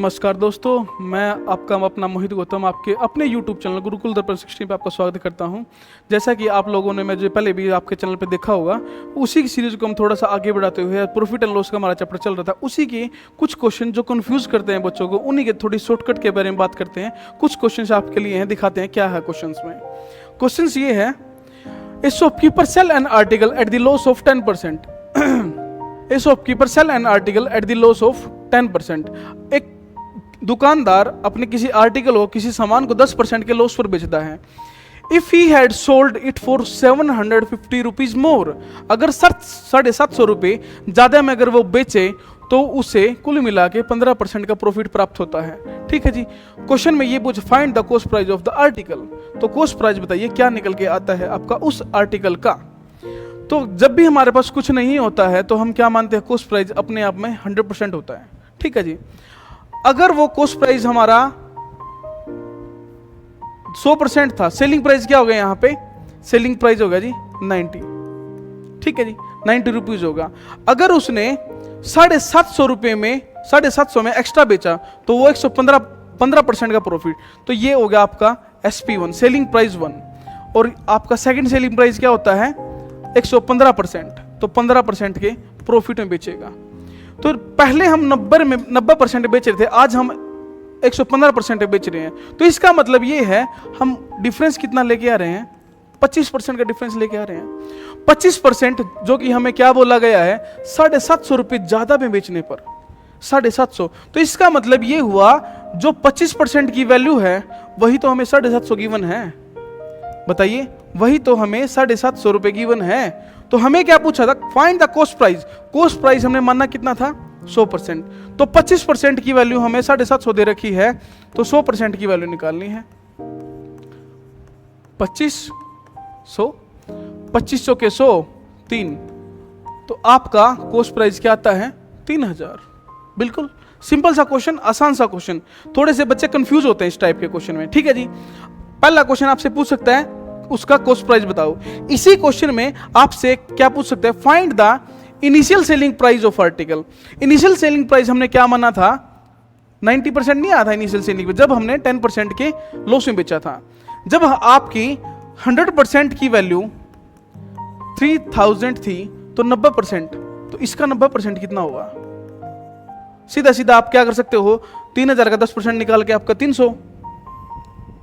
नमस्कार दोस्तों, मैं आपका अपना मोहित गौतम आपके अपने YouTube चैनल गुरुकुल दर्पण 16 पे आपका स्वागत करता हूं। जैसा कि आप लोगों ने मुझे पहले भी आपके चैनल पे देखा होगा, उसी की सीरीज को हम थोड़ा सा आगे बढ़ाते हुए प्रॉफिट एंड लॉस का हमारा चैप्टर चल रहा था। उसी के कुछ क्वेश्चन जो कंफ्यूज करते हैं बच्चों को, उन्हीं के थोड़ी शॉर्टकट के बारे में बात करते हैं। कुछ क्वेश्चन आपके लिए हैं, दिखाते हैं क्या है क्वेश्चन में। क्वेश्चन ये है, a shopkeeper sell an article at the loss of 10%। A shopkeeper sell an article at the loss of 10%। एक दुकानदार अपने किसी आर्टिकल हो, किसी सामान को 10% के लॉस पर बेचता है। If he had sold it for 750 rupees more, अगर 750 रुपये ज्यादा में अगर वो बेचे तो उसे कुल मिला के 15% का प्रॉफिट प्राप्त होता है। ठीक है जी। क्वेश्चन में ये पूछ, find the cost price of the article. तो कॉस्ट प्राइस बताइए क्या निकल के आता है आपका उस आर्टिकल का। तो जब भी हमारे पास कुछ नहीं होता है तो हम क्या मानते हैं, कॉस्ट प्राइस अपने आप में 100% होता है। ठीक है जी। अगर वो कॉस्ट प्राइस हमारा 100% था, सेलिंग प्राइस क्या हो गया यहाँ पे, सेलिंग प्राइस होगा जी 90। ठीक है जी, 90 रुपीज होगा। अगर उसने 750 रुपये में 750 में एक्स्ट्रा बेचा तो वो 115% का प्रॉफिट। तो ये हो गया आपका SP1, सेलिंग प्राइस 1। और आपका सेकंड सेलिंग प्राइस क्या होता है, 115%। तो 15% के प्रॉफिट में बेचेगा। तो पहले हम 90% बेच रहे थे, आज हम 115% बेच रहे हैं। तो इसका मतलब ये है हम डिफरेंस कितना लेके आ रहे हैं, 25% का डिफरेंस लेके आ रहे हैं। 25% जो कि हमें क्या बोला गया है, 750 रुपये ज्यादा में बेचने पर 750। तो इसका मतलब ये हुआ जो 25% की वैल्यू है वही तो हमें 750 गिवन है। बताइए, वही तो हमें 750 रुपये गिवन है। तो हमें क्या पूछा था, find the cost price. Cost price हमने मानना कितना था, 100%। तो 25% की वैल्यू हमें 750 दे रखी है, तो 100% की वैल्यू निकालनी है। 2500 के 100 3, तो आपका कॉस्ट प्राइस क्या आता है, 3000। बिल्कुल सिंपल सा क्वेश्चन, आसान सा क्वेश्चन। थोड़े से बच्चे कंफ्यूज होते हैं इस टाइप के क्वेश्चन में। ठीक है जी। पहला क्वेश्चन आपसे पूछ सकता है उसका कॉस्ट प्राइस बताओ। इसी क्वेश्चन में आपसे क्या पूछ सकते हैं, find the initial selling price of article. Initial selling price हमने क्या माना था, 90% नहीं आया था इनिशियल सेलिंग पे, जब हमने 10% के लॉस में बेचा था। जब आपकी 100% की वैल्यू 3000 थी तो 90%, तो इसका 90% कितना होगा। सीधा सीधा आप क्या कर सकते हो, 3000 का 10% निकाल के आपका 300।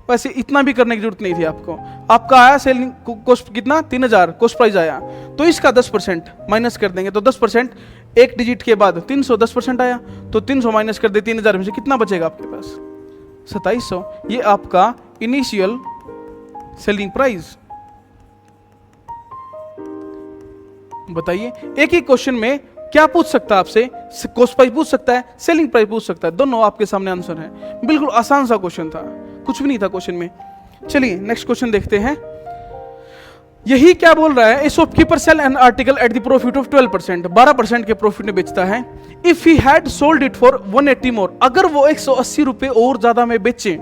वैसे इतना भी करने की जरूरत नहीं थी आपको। आपका आया सेलिंग कॉस्ट कितना, 3000 कॉस्ट प्राइस आया, तो इसका 10% माइनस कर देंगे। तो 10% एक डिजिट के बाद 300, 10% आया, तो 300 माइनस कर दे 3000 में से, कितना बचेगा आपके पास, 2700। ये आपका इनिशियल सेलिंग प्राइस। बताइए, एक ही क्वेश्चन में क्या पूछ सकता है आपसे, कॉस्ट प्राइस पूछ सकता है, सेलिंग प्राइस पूछ सकता है, दोनों आपके सामने आंसर है। बिल्कुल आसान सा क्वेश्चन था, कुछ भी नहीं था क्वेश्चन में। चलिए नेक्स्ट क्वेश्चन देखते हैं। यही क्या बोल रहा है, a shopkeeper sell an article at the profit of 12%, 12% के प्रॉफिट में बेचता है। If he had sold it for 180 more, अगर वो 180 रुपये और ज्यादा में बेचे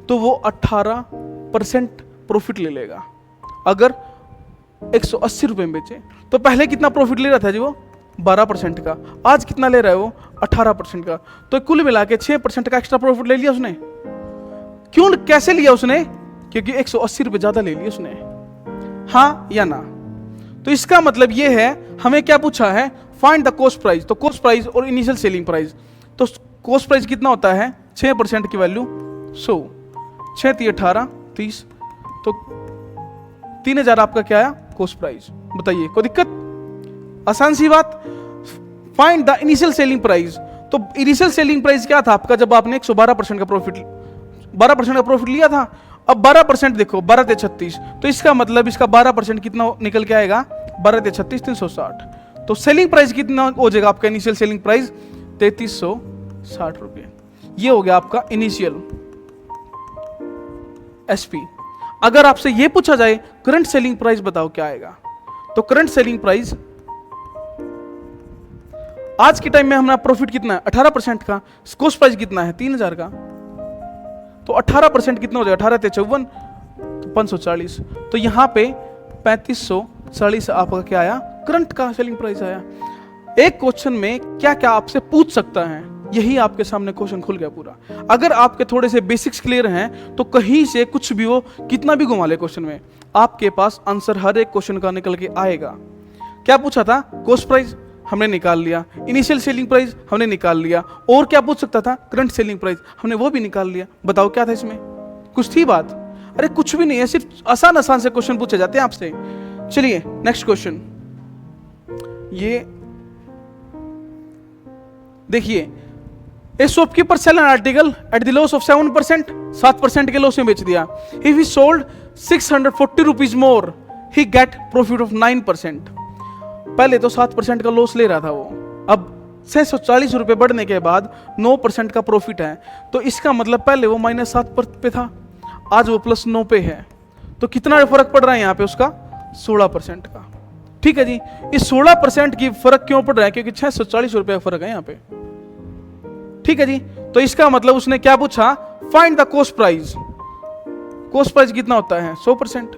तो वो 18% प्रॉफिट ले लेगा। अगर 180 रुपये में बेचे तो पहले कितना प्रॉफिट ले रहा था जी, वो 12% का। आज कितना ले रहा है वो, 18% का। तो कुल मिला के 6% का एक्स्ट्रा प्रॉफिट ले लिया उसने। क्यों, कैसे लिया उसने, क्योंकि 180 रुपये ज्यादा ले लिए उसने। हाँ या ना। तो इसका मतलब ये है, हमें क्या पूछा है, फाइंड द कॉस्ट प्राइस। तो कॉस्ट प्राइस और इनिशियल सेलिंग प्राइस, तो कॉस्ट प्राइस कितना होता है, 6% की वैल्यू 100, 6 × 18 30, तो 3000 आपका क्या आया कॉस्ट प्राइस। बताइए कोई दिक्कत, आसान सी बात। Find the initial selling price. तो इनिशियल सेलिंग प्राइस क्या था आपका, जब आपने 112% का प्रॉफिट 12% का प्रॉफिट लिया था। अब 12% देखो, 12 × 36, तो इसका मतलब इसका 12% कितना निकल के आएगा, 12 × 36 360। तो सेलिंग प्राइस कितना हो जाएगा आपका, इनिशियल सेलिंग प्राइस 3360 रुपये। ये हो गया आपका इनिशियल SP। अगर आपसे ये पूछा जाए करंट सेलिंग प्राइस बताओ क्या आएगा, तो करंट सेलिंग प्राइस आज के टाइम में हमारा प्रॉफिट कितना है, 18% का। कॉस्ट प्राइस कितना है, 3000 का। तो 18% कितना हो जाएगा, 18 × 54, तो 540। तो यहां पे 3540 आपका क्या आया, करंट का सेलिंग प्राइस आया। एक क्वेश्चन में क्या क्या आपसे पूछ सकता है, यही आपके सामने क्वेश्चन खुल गया पूरा। अगर आपके थोड़े से बेसिक्स क्लियर हैं तो कहीं से कुछ भी हो, कितना भी घुमा ले क्वेश्चन में, आपके पास आंसर हर एक क्वेश्चन का निकल के आएगा। क्या पूछा था? कॉस्ट प्राइस हमने निकाल लिया, इनिशियल सेलिंग प्राइस हमने निकाल लिया, और क्या पूछ सकता था? करंट सेलिंग प्राइस हमने वो भी निकाल लिया। बताओ क्या था इसमें? कुछ थी बात? अरे कुछ भी नहीं है, सिर्फ आसान आसान से क्वेश्चन पूछे जाते हैं आपसे। चलिए नेक्स्ट क्वेश्चन, ये देखिए, a shopkeeper sell an article at the loss of 7%, 7% के लॉस में बेच दिया। If he sold 640 rupees more, he get profit of 9%। पहले तो 7% का लॉस ले रहा था वो, अब 640 रुपए बढ़ने के बाद 9% का प्रॉफिट है, तो इसका मतलब पहले वो -7 पे था, आज वो +9 पे है। तो कितना फर्क पड़ रहा है यहाँ पे उसका? 16% का। ठीक है जी, इस 16% की फर्क क्यों पड़ रहा है? क्योंकि 640 रुपए का फर्क है यहाँ पे। ठीक है जी, तो इसका मतलब उसने क्या पूछा? Find the cost price. Cost price कितना होता है? 100%।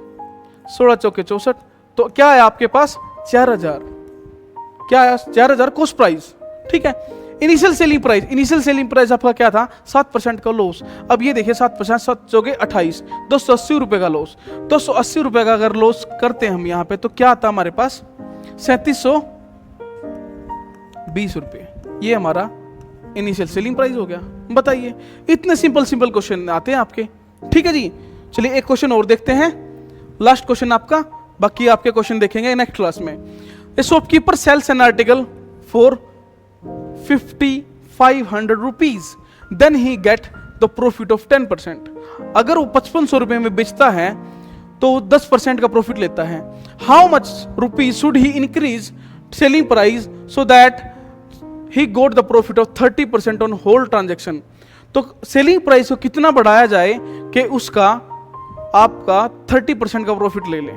16 चौके 64, तो क्या है आपके पास? 4000। क्या है? 4000 कॉस्ट प्राइस। ठीक है। Initial selling price, initial selling price आपका क्या था? 7% का लॉस। अब ये देखिए 7%, 7 चौके 28, 280 रुपए का लॉस। 280 रुपए का अगर लॉस करते हैं हम यहाँ पे, तो क्या आता हमारे पास? 3720 रुपए। ये हमारा इनिशियल सेलिंग प्राइस हो गया। बताइए, इतने सिंपल सिंपल क्वेश्चन आते हैं आपके। ठीक है जी, चलिए एक क्वेश्चन और देखते हैं, लास्ट क्वेश्चन आपका, बाकी आपके क्वेश्चन देखेंगे नेक्स्ट क्लास में। A shopkeeper sells an article for 5500 rupees, then he get the profit of 10%। अगर वो 5500 रुपए में बेचता है तो 10% का प्रॉफिट लेता है। How much rupees should he increase selling price so that he got the profit of 30% on whole transaction. तो सेलिंग प्राइस को कितना बढ़ाया जाए कि उसका आपका 30% का प्रॉफिट ले ले।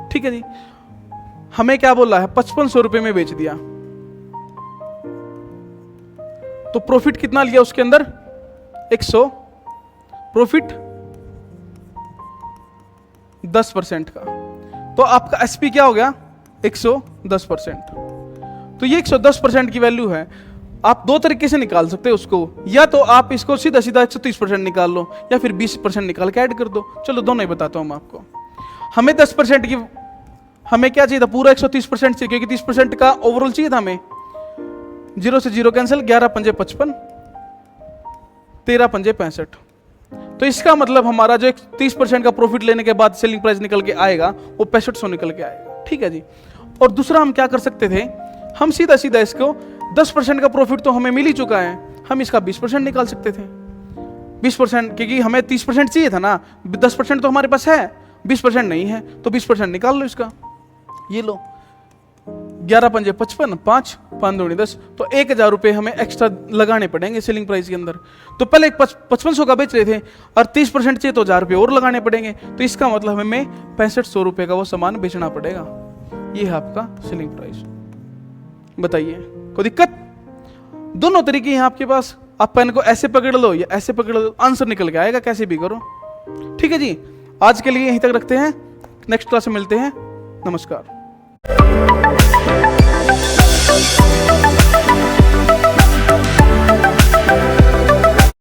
ठीक है जी, हमें क्या बोला है? 5500 रुपए में बेच दिया, तो प्रॉफिट कितना लिया उसके अंदर? 100, प्रॉफिट 10% का, तो आपका एसपी क्या हो गया? 110%। तो ये 110% की वैल्यू है। आप दो तरीके से निकाल सकते हो उसको, या तो आप इसको सीधा सीधा 130% निकाल लो, या फिर 20% निकाल के ऐड कर दो। चलो दोनों ही बताता हूं मैं आपको। हमें 10% की, हमें क्या चाहिए था? पूरा 130% चाहिए, क्योंकि 30% का ओवरऑल चाहिए था हमें। 0 से 0 कैंसिल, 11 पंजे 55, 13 पंजे 65। तो इसका मतलब हमारा जो 30% का प्रॉफिट लेने के बाद सेलिंग प्राइस निकल के आएगा वो 6500 निकल के आएगा। ठीक है जी। और दूसरा हम क्या कर सकते थे? हम सीधा सीधा इसको 10% का प्रॉफिट तो हमें मिल ही चुका है, हम इसका 20% निकाल सकते थे। 20%, क्योंकि हमें 30% चाहिए था ना, 10% तो हमारे पास है, 20% नहीं है, तो 20% निकाल लो इसका। ये लो, 11 पंजे 55, 5 5 दूनी 10, तो 1000 रुपये हमें एक्स्ट्रा लगाने पड़ेंगे सेलिंग प्राइस के अंदर। तो पहले 5500 का बेच रहे थे और 30% चाहिए तो 1000 रुपये और लगाने पड़ेंगे, तो इसका मतलब हमें 6500 रुपये का वो सामान बेचना पड़ेगा। ये है आपका सेलिंग प्राइस। बताइए, कोई दिक्कत? दोनों तरीके हैं आपके पास, आप पेन को ऐसे पकड़ लो या ऐसे पकड़ लो, आंसर निकल के आएगा, कैसे भी करो। ठीक है जी, आज के लिए यहीं तक रखते हैं, नेक्स्ट क्लास में मिलते हैं। नमस्कार।